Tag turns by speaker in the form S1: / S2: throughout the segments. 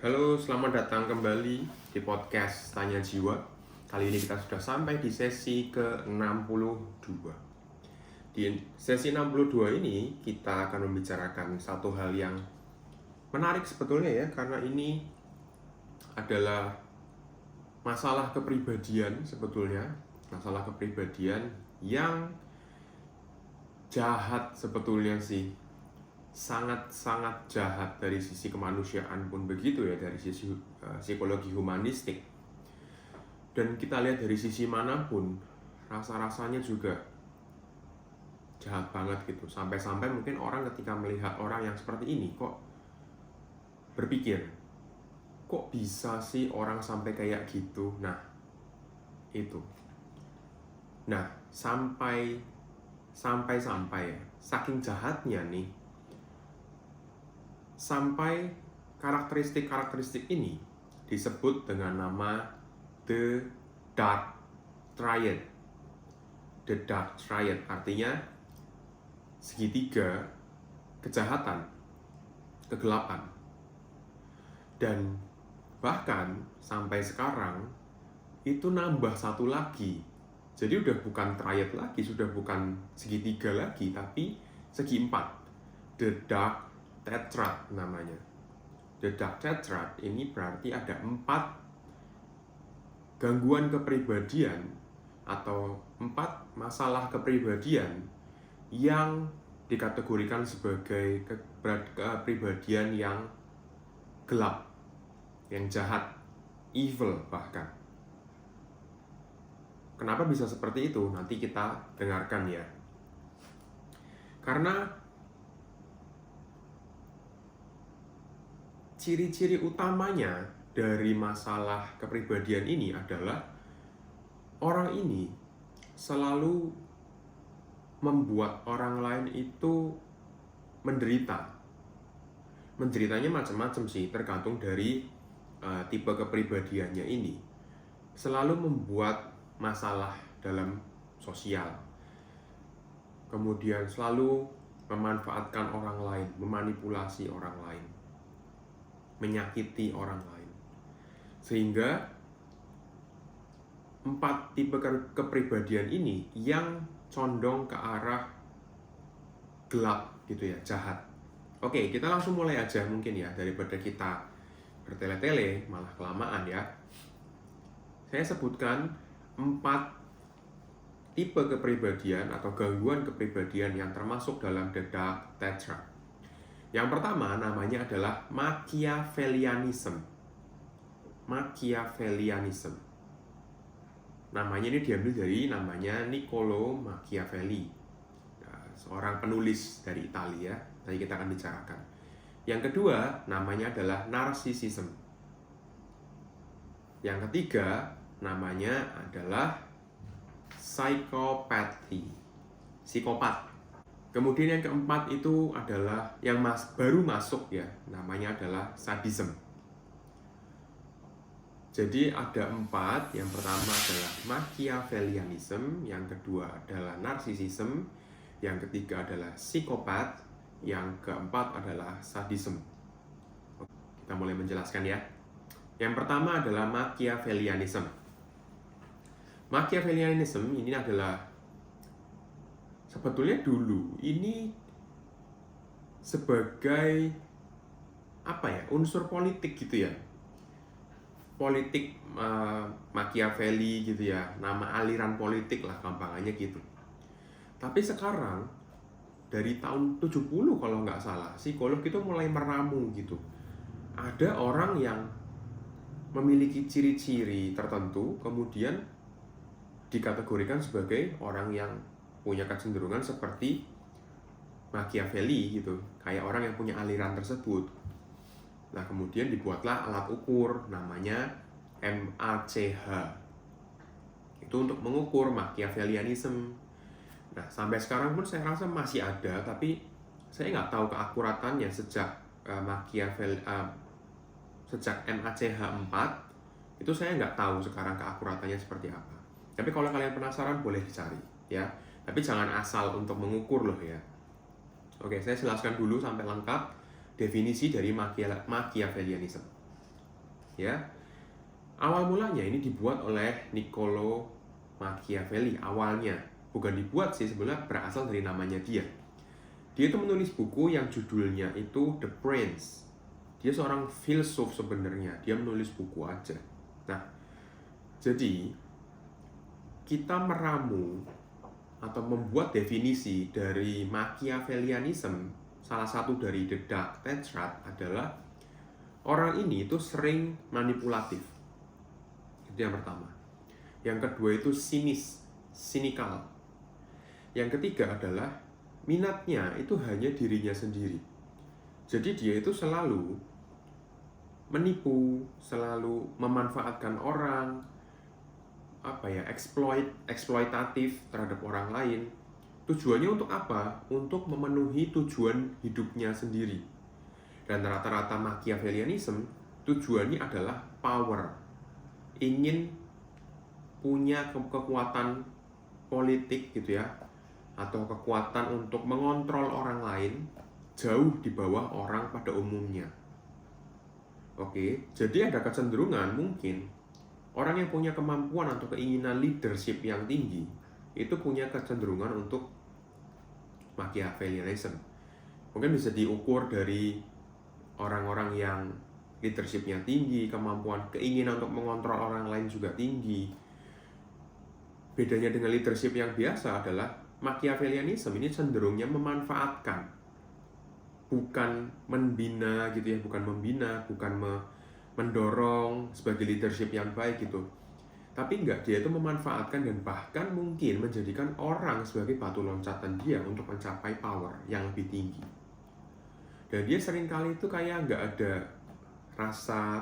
S1: Halo, selamat datang kembali di podcast Tanya Jiwa. Kali ini kita sudah sampai di sesi ke-62. Di sesi 62 ini kita akan membicarakan satu hal yang menarik sebetulnya ya, karena ini adalah masalah kepribadian sebetulnya. Masalah kepribadian yang jahat sebetulnya sih. Sangat-sangat jahat dari sisi kemanusiaan pun begitu ya, dari sisi psikologi humanistik. Dan kita lihat dari sisi manapun, rasa-rasanya juga jahat banget gitu. Sampai-sampai mungkin orang ketika melihat orang yang seperti ini kok berpikir, kok bisa sih orang sampai kayak gitu? Nah, itu. Nah, sampai ya, saking jahatnya nih, sampai karakteristik ini disebut dengan nama The Dark Triad. The Dark Triad artinya segitiga kejahatan, kegelapan. Dan bahkan sampai sekarang itu nambah satu lagi. Jadi udah bukan triad lagi, sudah bukan segitiga lagi, tapi segi empat. The Dark Tetrad namanya. The Dark Tetrad ini berarti ada 4 gangguan kepribadian atau 4 masalah kepribadian yang dikategorikan sebagai kepribadian yang gelap, yang jahat, evil bahkan. Kenapa bisa seperti itu? Nanti kita dengarkan ya. Karena ciri-ciri utamanya dari masalah kepribadian ini adalah orang ini selalu membuat orang lain itu menderita. Menderitanya macam-macam sih, tergantung dari tipe kepribadiannya ini. Selalu membuat masalah dalam sosial. Kemudian selalu memanfaatkan orang lain, memanipulasi orang lain, menyakiti orang lain. Sehingga 4 tipe kepribadian ini yang condong ke arah gelap gitu ya, jahat. Oke, kita langsung mulai aja mungkin ya, daripada kita bertele-tele malah kelamaan ya. Saya sebutkan 4 tipe kepribadian atau gangguan kepribadian yang termasuk dalam The Dark Tetrad. Yang pertama namanya adalah Machiavellianism. Machiavellianism. Namanya ini diambil dari namanya Niccolo Machiavelli, seorang penulis dari Italia. Nanti kita akan bicarakan. Yang kedua namanya adalah Narcissism. Yang ketiga namanya adalah Psychopathy, psikopat. Kemudian yang keempat itu adalah yang baru masuk ya, namanya adalah sadism. Jadi ada 4, yang pertama adalah Machiavellianism, yang kedua adalah Narcissism, yang ketiga adalah psikopat, yang keempat adalah sadism. Kita mulai menjelaskan ya. Yang pertama adalah Machiavellianism. Machiavellianism ini adalah sebetulnya dulu ini sebagai unsur politik gitu ya, politik Machiavelli gitu ya, nama aliran politik lah gampangannya gitu. Tapi sekarang dari tahun 70 kalau nggak salah, psikolog itu mulai meramu gitu. Ada orang yang memiliki ciri-ciri tertentu kemudian dikategorikan sebagai orang yang punya kecenderungan seperti Machiavelli gitu, kayak orang yang punya aliran tersebut. Nah, kemudian dibuatlah alat ukur namanya MACH. Itu untuk mengukur Machiavellianism. Nah, sampai sekarang pun saya rasa masih ada, tapi saya nggak tahu keakuratannya sejak sejak MACH 4 itu saya nggak tahu sekarang keakuratannya seperti apa. Tapi kalau kalian penasaran boleh dicari ya. Tapi jangan asal untuk mengukur loh ya. Oke, saya jelaskan dulu sampai lengkap definisi dari Machiavellianism. Ya, awal mulanya ini dibuat oleh Niccolo Machiavelli. Awalnya bukan dibuat sih, sebenarnya berasal dari namanya dia. Dia itu menulis buku yang judulnya itu The Prince. Dia seorang filsuf sebenarnya. Dia menulis buku aja. Nah, jadi kita meramu atau membuat definisi dari Machiavellianism, salah satu dari The Dark Tetrad adalah orang ini itu sering manipulatif. Itu yang pertama. Yang kedua itu cynical. Yang ketiga adalah minatnya itu hanya dirinya sendiri. Jadi dia itu selalu menipu, selalu memanfaatkan orang, eksploitatif terhadap orang lain. Tujuannya untuk apa? Untuk memenuhi tujuan hidupnya sendiri. Dan rata-rata Machiavellianism tujuannya adalah power. Ingin punya kekuatan politik gitu ya, atau kekuatan untuk mengontrol orang lain jauh di bawah orang pada umumnya. Oke, jadi ada kecenderungan mungkin orang yang punya kemampuan atau keinginan leadership yang tinggi itu punya kecenderungan untuk Machiavellianism. Mungkin bisa diukur dari orang-orang yang leadershipnya tinggi, kemampuan, keinginan untuk mengontrol orang lain juga tinggi. Bedanya dengan leadership yang biasa adalah Machiavellianism ini cenderungnya memanfaatkan, bukan membina gitu ya, bukan mendorong sebagai leadership yang baik gitu. Tapi enggak, dia itu memanfaatkan dan bahkan mungkin menjadikan orang sebagai batu loncatan dia untuk mencapai power yang lebih tinggi. Dan dia seringkali itu kayak enggak ada rasa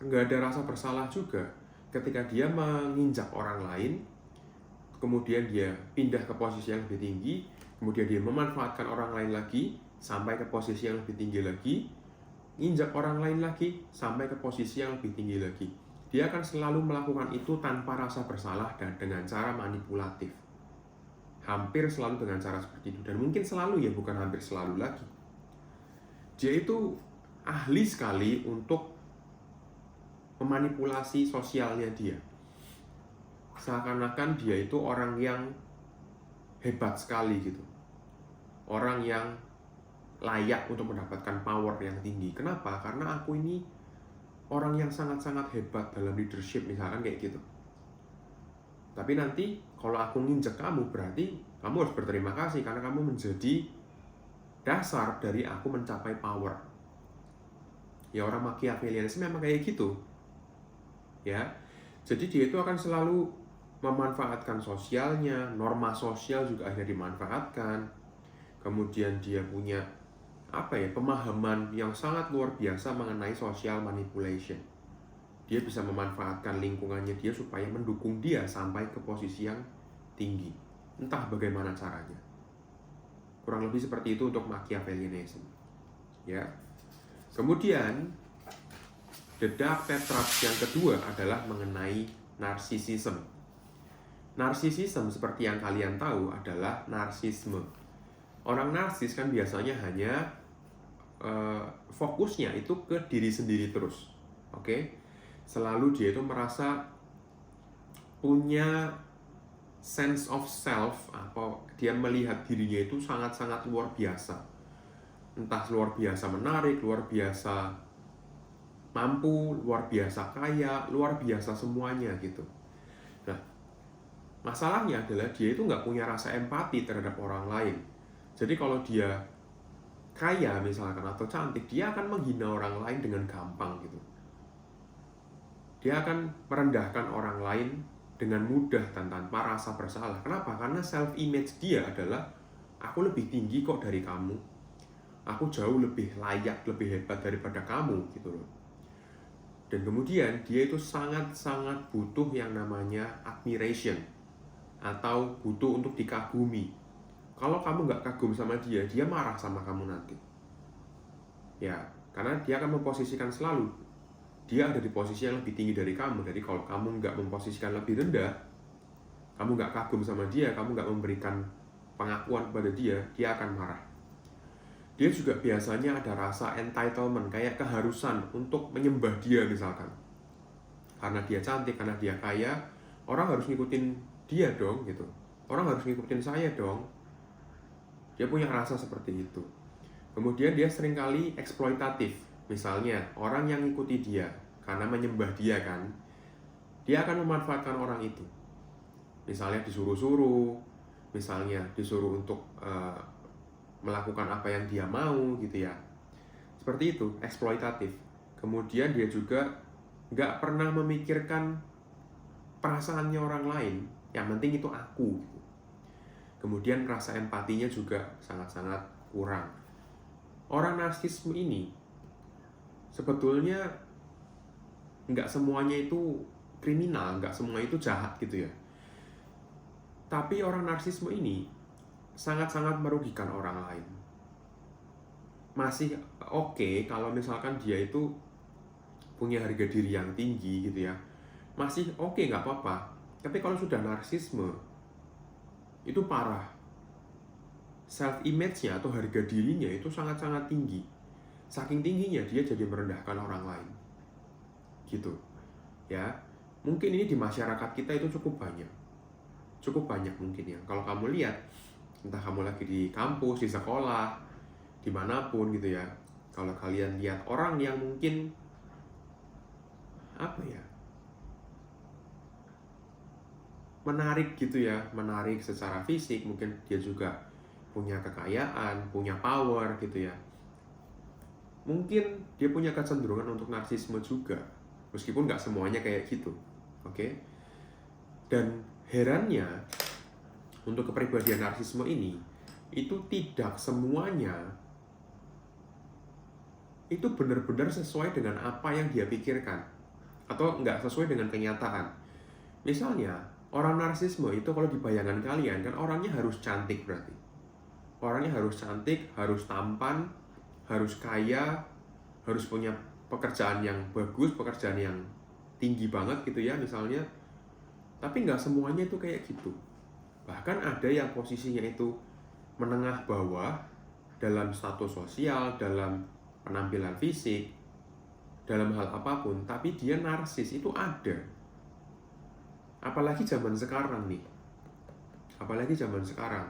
S1: enggak ada rasa bersalah juga ketika dia menginjak orang lain, kemudian dia pindah ke posisi yang lebih tinggi, kemudian dia memanfaatkan orang lain lagi sampai ke posisi yang lebih tinggi lagi, injak orang lain lagi sampai ke posisi yang lebih tinggi lagi. Dia akan selalu melakukan itu tanpa rasa bersalah dan dengan cara manipulatif. Hampir selalu dengan cara seperti itu. Dan mungkin selalu ya, bukan hampir selalu lagi. Dia itu ahli sekali untuk memanipulasi sosialnya dia. Seakan-akan dia itu orang yang hebat sekali gitu. Orang yang layak untuk mendapatkan power yang tinggi. Kenapa? Karena aku ini orang yang sangat-sangat hebat dalam leadership, misalkan kayak gitu. Tapi nanti kalau aku nginjek kamu, berarti kamu harus berterima kasih karena kamu menjadi dasar dari aku mencapai power. Ya, orang Machiavellianism memang kayak gitu. Ya. Jadi dia itu akan selalu memanfaatkan sosialnya, norma sosial juga akhirnya dimanfaatkan. Kemudian dia punya pemahaman yang sangat luar biasa mengenai social manipulation. Dia bisa memanfaatkan lingkungannya dia supaya mendukung dia sampai ke posisi yang tinggi. Entah bagaimana caranya. Kurang lebih seperti itu untuk Machiavellianism. Ya. Kemudian The Dark Tetrad yang kedua adalah mengenai narcissism. Narcissism seperti yang kalian tahu adalah narsisme. Orang narsis kan biasanya hanya fokusnya itu ke diri sendiri terus. Oke? Selalu dia itu merasa punya sense of self, atau dia melihat dirinya itu sangat-sangat luar biasa. Entah luar biasa menarik, luar biasa mampu, luar biasa kaya, luar biasa semuanya gitu. Nah, masalahnya adalah dia itu nggak punya rasa empati terhadap orang lain. Jadi kalau dia kaya misalkan atau cantik, dia akan menghina orang lain dengan gampang gitu. Dia akan merendahkan orang lain dengan mudah dan tanpa rasa bersalah. Kenapa? Karena self-image dia adalah aku lebih tinggi kok dari kamu. Aku jauh lebih layak, lebih hebat daripada kamu gitu loh. Dan kemudian dia itu sangat-sangat butuh yang namanya admiration, atau butuh untuk dikagumi. Kalau kamu nggak kagum sama dia, dia marah sama kamu nanti. Ya, karena dia akan memposisikan selalu dia ada di posisi yang lebih tinggi dari kamu. Jadi kalau kamu nggak memposisikan lebih rendah, kamu nggak kagum sama dia, kamu nggak memberikan pengakuan kepada dia, dia akan marah. Dia juga biasanya ada rasa entitlement, kayak keharusan untuk menyembah dia misalkan. Karena dia cantik, karena dia kaya, orang harus ngikutin dia dong gitu. Orang harus ngikutin saya dong. Dia punya rasa seperti itu. Kemudian dia seringkali eksploitatif. Misalnya, orang yang ngikuti dia karena menyembah dia kan, dia akan memanfaatkan orang itu. Misalnya disuruh-suruh, misalnya disuruh untuk melakukan apa yang dia mau gitu ya. Seperti itu, eksploitatif. Kemudian dia juga nggak pernah memikirkan perasaannya orang lain, yang penting itu aku. Kemudian rasa empatinya juga sangat-sangat kurang. Orang narsisme ini sebetulnya nggak semuanya itu kriminal, nggak semua itu jahat gitu ya. Tapi orang narsisme ini sangat-sangat merugikan orang lain. Masih oke kalau misalkan dia itu punya harga diri yang tinggi gitu ya, masih oke, nggak apa-apa. Tapi kalau sudah narsisme, itu parah. Self image-nya atau harga dirinya itu sangat-sangat tinggi. Saking tingginya dia jadi merendahkan orang lain. Gitu. Ya. Mungkin ini di masyarakat kita itu cukup banyak. Cukup banyak mungkin ya. Kalau kamu lihat, entah kamu lagi di kampus, di sekolah, dimanapun gitu ya. Kalau kalian lihat orang yang mungkin apa ya, menarik gitu ya, menarik secara fisik, mungkin dia juga punya kekayaan, punya power gitu ya. Mungkin dia punya kecenderungan untuk narsisme juga, meskipun nggak semuanya kayak gitu, oke? Dan herannya, untuk kepribadian narsisme ini, itu tidak semuanya itu benar-benar sesuai dengan apa yang dia pikirkan, atau nggak sesuai dengan kenyataan. Misalnya, orang narsisme itu kalau di bayangan kalian kan orangnya harus cantik berarti. Orangnya harus cantik, harus tampan, harus kaya, harus punya pekerjaan yang bagus, pekerjaan yang tinggi banget gitu ya misalnya. Tapi nggak semuanya itu kayak gitu. Bahkan ada yang posisinya itu menengah bawah dalam status sosial, dalam penampilan fisik, dalam hal apapun, tapi dia narsis, itu ada. Apalagi zaman sekarang nih. Apalagi zaman sekarang,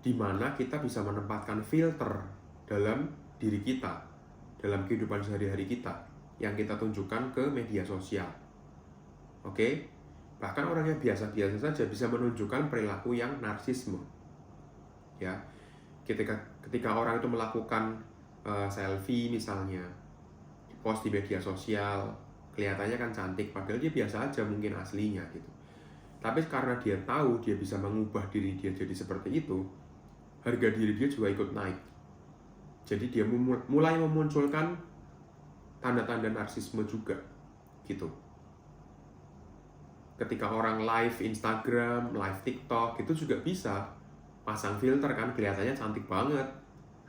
S1: di mana kita bisa menempatkan filter dalam diri kita, dalam kehidupan sehari-hari kita, yang kita tunjukkan ke media sosial. Oke? Bahkan orang yang biasa-biasa saja bisa menunjukkan perilaku yang narsisme. Ya. Ketika orang itu melakukan selfie misalnya, post di media sosial, kelihatannya kan cantik, padahal dia biasa aja mungkin aslinya gitu. Tapi karena dia tahu dia bisa mengubah diri dia jadi seperti itu, harga diri dia juga ikut naik. Jadi dia mulai memunculkan tanda-tanda narsisme juga gitu. Ketika orang live Instagram, live TikTok, itu juga bisa pasang filter kan, kelihatannya cantik banget.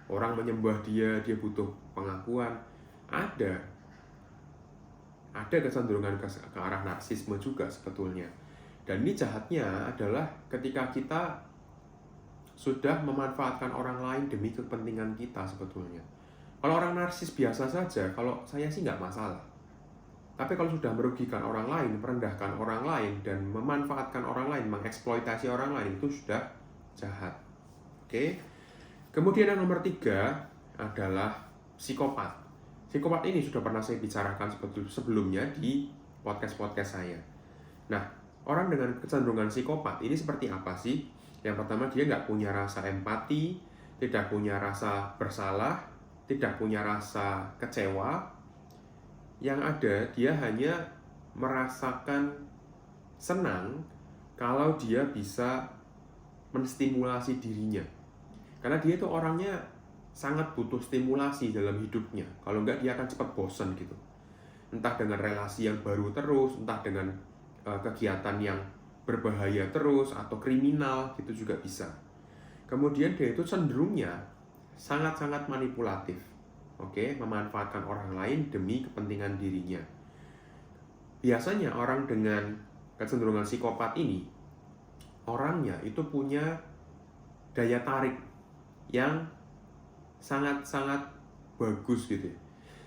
S1: Orang menyembah dia butuh pengakuan. Ada kecenderungan ke arah narsisme juga sebetulnya. Dan ini jahatnya adalah ketika kita sudah memanfaatkan orang lain demi kepentingan kita sebetulnya. Kalau orang narsis biasa saja, kalau saya sih nggak masalah. Tapi kalau sudah merugikan orang lain, merendahkan orang lain, dan memanfaatkan orang lain, mengeksploitasi orang lain, itu sudah jahat. Oke. Kemudian yang nomor 3 adalah psikopat. Psikopat ini sudah pernah saya bicarakan sebelumnya di podcast-podcast saya. Nah, orang dengan kecenderungan psikopat ini seperti apa sih? Yang pertama, dia nggak punya rasa empati, tidak punya rasa bersalah, tidak punya rasa kecewa. Yang ada, dia hanya merasakan senang kalau dia bisa menstimulasi dirinya. Karena dia itu orangnya sangat butuh stimulasi dalam hidupnya. Kalau enggak, dia akan cepat bosan gitu. Entah dengan relasi yang baru terus, entah dengan kegiatan yang berbahaya terus, atau kriminal, gitu juga bisa. Kemudian dia itu cenderungnya sangat-sangat manipulatif. Oke, memanfaatkan orang lain demi kepentingan dirinya. Biasanya orang dengan kecenderungan psikopat ini, orangnya itu punya daya tarik yang sangat-sangat bagus gitu ya.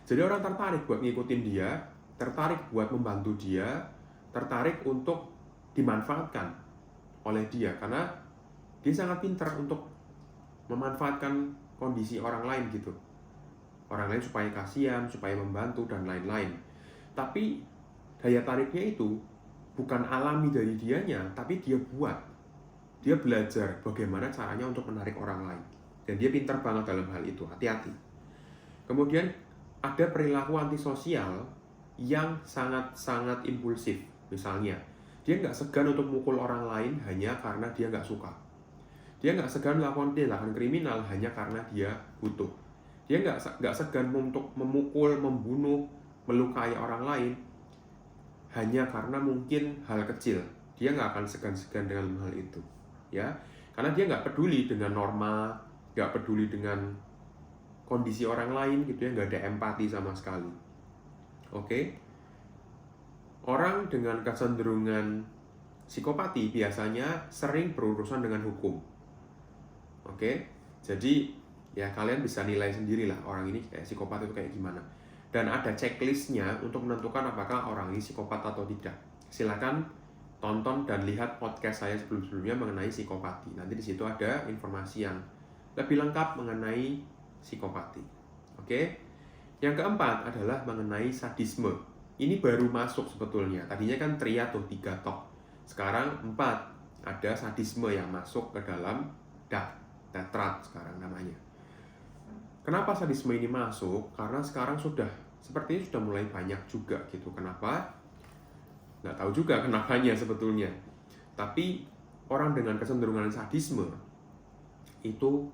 S1: Jadi orang tertarik buat ngikutin dia, tertarik buat membantu dia, tertarik untuk dimanfaatkan oleh dia karena dia sangat pintar untuk memanfaatkan kondisi orang lain gitu. Orang lain supaya kasihan, supaya membantu dan lain-lain. Tapi daya tariknya itu bukan alami dari dianya, tapi dia buat. Dia belajar bagaimana caranya untuk menarik orang lain. Dan dia pintar banget dalam hal itu, hati-hati. Kemudian ada perilaku antisosial yang sangat-sangat impulsif. Misalnya, dia nggak segan untuk mukul orang lain hanya karena dia nggak suka. Dia nggak segan melakukan tindakan kriminal hanya karena dia butuh. Dia nggak segan untuk memukul, membunuh, melukai orang lain hanya karena mungkin hal kecil. Dia nggak akan segan-segan dengan hal itu, ya, karena dia nggak peduli dengan norma, nggak peduli dengan kondisi orang lain gitu ya, nggak ada empati sama sekali. Oke, orang dengan kecenderungan psikopati biasanya sering berurusan dengan hukum. Oke, jadi ya kalian bisa nilai sendirilah orang ini kayak psikopat itu kayak gimana. Dan ada checklistnya untuk menentukan apakah orang ini psikopat atau tidak. Silakan tonton dan lihat podcast saya sebelum-sebelumnya mengenai psikopati. Nanti di situ ada informasi yang lebih lengkap mengenai psikopati. Oke. Yang keempat adalah mengenai sadisme. Ini baru masuk sebetulnya. Tadinya kan tria tuh 3 tok. Sekarang 4. Ada sadisme yang masuk ke dalam tetrat sekarang namanya. Kenapa sadisme ini masuk? Karena sekarang sepertinya sudah mulai banyak juga gitu. Kenapa? Nggak tahu juga kenapanya sebetulnya. Tapi orang dengan kecenderungan sadisme itu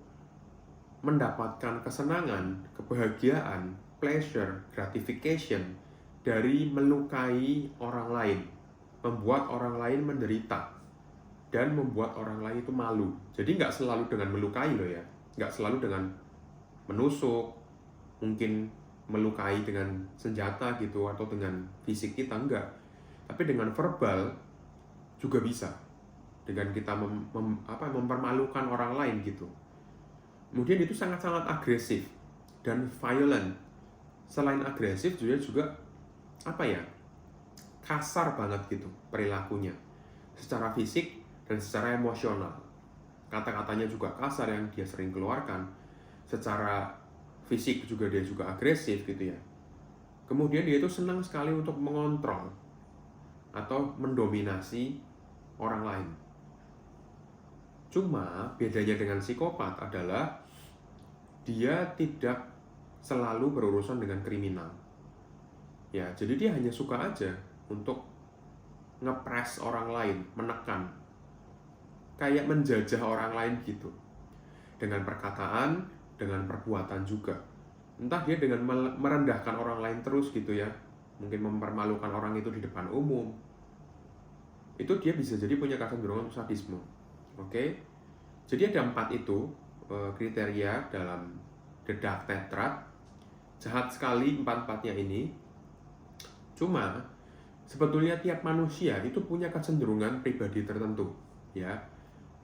S1: mendapatkan kesenangan, kebahagiaan, pleasure, gratification dari melukai orang lain, membuat orang lain menderita, dan membuat orang lain itu malu. Jadi nggak selalu dengan melukai loh ya, nggak selalu dengan menusuk, mungkin melukai dengan senjata gitu atau dengan fisik kita, enggak. Tapi dengan verbal juga bisa, dengan kita mempermalukan orang lain gitu. Kemudian itu sangat-sangat agresif dan violent. Selain agresif juga kasar banget gitu perilakunya, secara fisik dan secara emosional. Kata-katanya juga kasar yang dia sering keluarkan. Secara fisik juga dia juga agresif gitu ya. Kemudian dia itu senang sekali untuk mengontrol atau mendominasi orang lain. Cuma bedanya dengan psikopat adalah dia tidak selalu berurusan dengan kriminal. Ya, jadi dia hanya suka aja untuk ngepres orang lain, menekan, kayak menjajah orang lain gitu. Dengan perkataan, dengan perbuatan juga. Entah dia dengan merendahkan orang lain terus gitu ya, mungkin mempermalukan orang itu di depan umum. Itu dia bisa jadi punya kecenderungan sadisme. Oke. Jadi ada 4 itu kriteria dalam The Dark Tetrad. Jahat sekali 4-4-nya ini. Cuma sebetulnya tiap manusia itu punya kecenderungan pribadi tertentu, ya.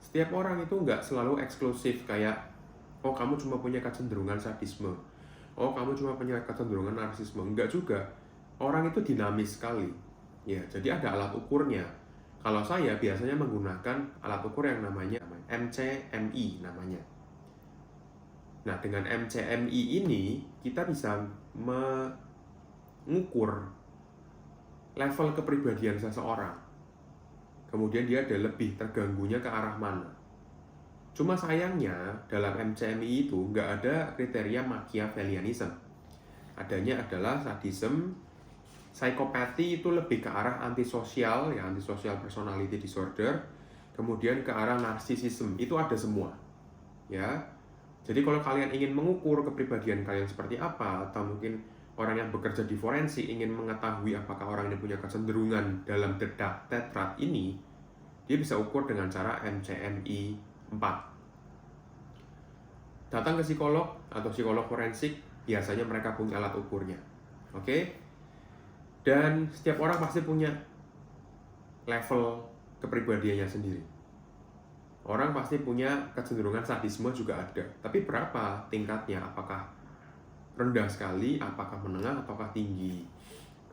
S1: Setiap orang itu nggak selalu eksklusif kayak, oh kamu cuma punya kecenderungan sadisme, oh kamu cuma punya kecenderungan narsisme. Enggak juga. Orang itu dinamis sekali, ya. Jadi ada alat ukurnya. Kalau saya biasanya menggunakan alat ukur yang namanya MCMI namanya. Nah, dengan MCMI ini kita bisa mengukur level kepribadian seseorang. Kemudian dia ada lebih terganggunya ke arah mana. Cuma sayangnya dalam MCMI itu nggak ada kriteria Machiavellianism. Adanya adalah sadism. Psikopati itu lebih ke arah antisosial, ya, antisocial personality disorder. Kemudian ke arah narsisism, itu ada semua, ya. Jadi kalau kalian ingin mengukur kepribadian kalian seperti apa, atau mungkin orang yang bekerja di forensik ingin mengetahui apakah orang ini punya kecenderungan dalam The Dark Tetrad ini, dia bisa ukur dengan cara MCMI 4. Datang ke psikolog atau psikolog forensik, biasanya mereka punya alat ukurnya. Oke? Dan setiap orang pasti punya level kepribadiannya sendiri. Orang pasti punya kecenderungan sadisme juga ada. Tapi berapa tingkatnya? Apakah rendah sekali, apakah menengah, ataukah tinggi?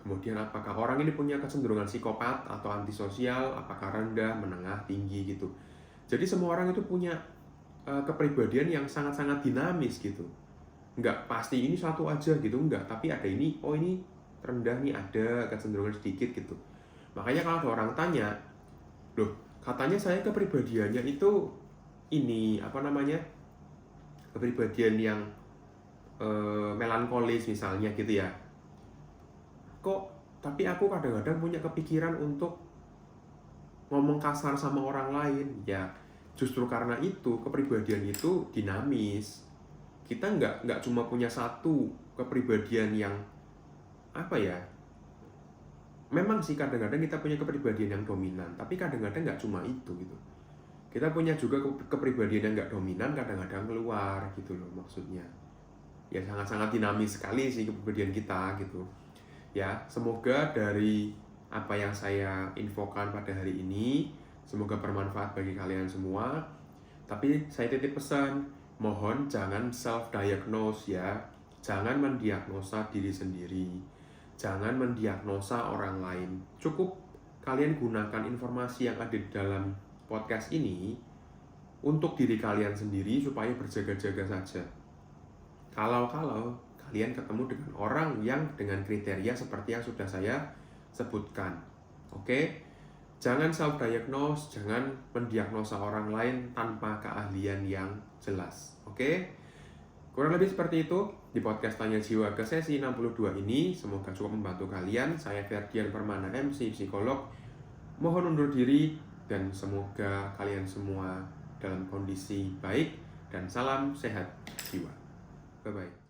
S1: Kemudian apakah orang ini punya kecenderungan psikopat atau antisosial, apakah rendah, menengah, tinggi gitu. Jadi semua orang itu punya kepribadian yang sangat-sangat dinamis gitu. Nggak pasti ini satu aja gitu, enggak. Tapi ada ini, oh ini rendah nih, ada kecenderungan sedikit gitu. Makanya kalau ada orang tanya, loh katanya saya kepribadiannya itu ini, apa namanya, kepribadian yang melankolis misalnya gitu ya. Kok tapi aku kadang-kadang punya kepikiran untuk ngomong kasar sama orang lain. Ya justru karena itu kepribadian itu dinamis. Kita nggak cuma punya satu kepribadian yang apa ya, memang sih kadang-kadang kita punya kepribadian yang dominan, tapi kadang-kadang nggak cuma itu gitu. Kita punya juga kepribadian yang nggak dominan, kadang-kadang keluar gitu loh maksudnya. Ya sangat-sangat dinamis sekali sih kepribadian kita gitu. Ya, semoga dari apa yang saya infokan pada hari ini, semoga bermanfaat bagi kalian semua. Tapi saya titip pesan, mohon jangan self-diagnose ya. Jangan mendiagnosa diri sendiri. Jangan mendiagnosa orang lain. Cukup kalian gunakan informasi yang ada di dalam podcast ini untuk diri kalian sendiri supaya berjaga-jaga saja. Kalau kalian ketemu dengan orang yang dengan kriteria seperti yang sudah saya sebutkan. Oke? Jangan self-diagnose, jangan mendiagnosa orang lain tanpa keahlian yang jelas. Oke? Kurang lebih seperti itu di podcast Tanya Jiwa ke sesi 62 ini. Semoga cukup membantu kalian. Saya Ferdian Permana, MC Psikolog. Mohon undur diri dan semoga kalian semua dalam kondisi baik dan salam sehat jiwa. Bye-bye.